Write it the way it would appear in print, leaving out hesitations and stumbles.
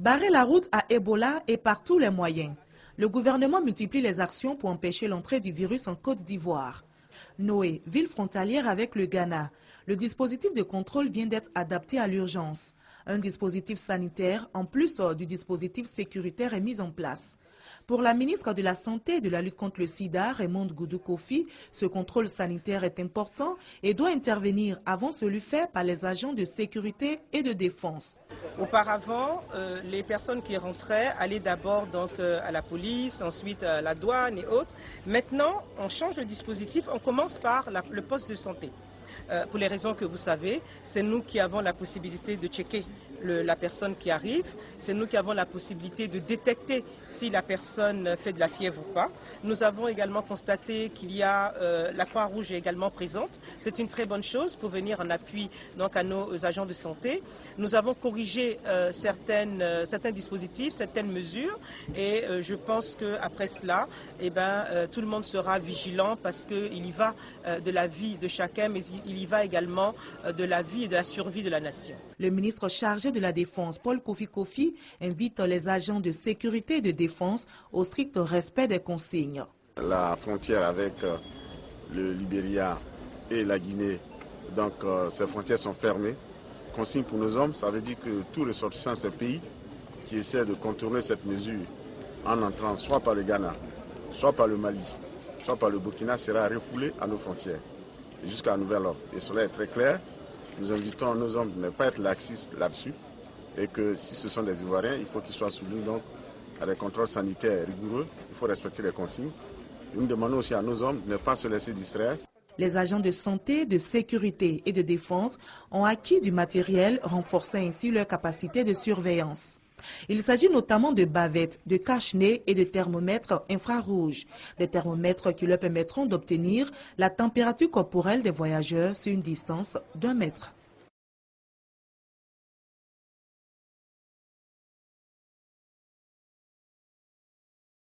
Barrer la route à Ebola est par tous les moyens. Le gouvernement multiplie les actions pour empêcher l'entrée du virus en Côte d'Ivoire. Noé, ville frontalière avec le Ghana, le dispositif de contrôle vient d'être adapté à l'urgence. Un dispositif sanitaire, en plus du dispositif sécuritaire, est mis en place. Pour la ministre de la Santé et de la lutte contre le sida, Raymond Goudou Kofi, ce contrôle sanitaire est important et doit intervenir avant celui fait par les agents de sécurité et de défense. Auparavant, les personnes qui rentraient allaient d'abord à la police, ensuite à la douane et autres. Maintenant, on change le dispositif, on commence par le poste de santé. Pour les raisons que vous savez, c'est nous qui avons la possibilité de checker la personne qui arrive. C'est nous qui avons la possibilité de détecter si la personne fait de la fièvre ou pas. Nous avons également constaté qu'il y a la Croix-Rouge est également présente. C'est une très bonne chose pour venir en appui donc, à nos agents de santé. Nous avons corrigé certains dispositifs, certaines mesures et je pense qu'après cela, tout le monde sera vigilant parce qu'il y va de la vie de chacun, mais il y va également de la vie et de la survie de la nation. Le ministre chargé de la Défense, Paul Kofi, invite les agents de sécurité et de défense au strict respect des consignes. La frontière avec le Libéria et la Guinée, donc ces frontières sont fermées. Consigne pour nos hommes, ça veut dire que tous les ressortissants de ces pays qui essaient de contourner cette mesure en entrant soit par le Ghana, soit par le Mali, soit par le Burkina sera refoulé à nos frontières jusqu'à nouvel ordre. Et cela est très clair. Nous invitons nos hommes de ne pas être laxistes là-dessus et que si ce sont des Ivoiriens, il faut qu'ils soient soumis donc à des contrôles sanitaires rigoureux. Il faut respecter les consignes. Nous demandons aussi à nos hommes de ne pas se laisser distraire. Les agents de santé, de sécurité et de défense ont acquis du matériel, renforçant ainsi leur capacité de surveillance. Il s'agit notamment de bavettes, de cache-nez et de thermomètres infrarouges. Des thermomètres qui leur permettront d'obtenir la température corporelle des voyageurs sur une distance d'1 mètre.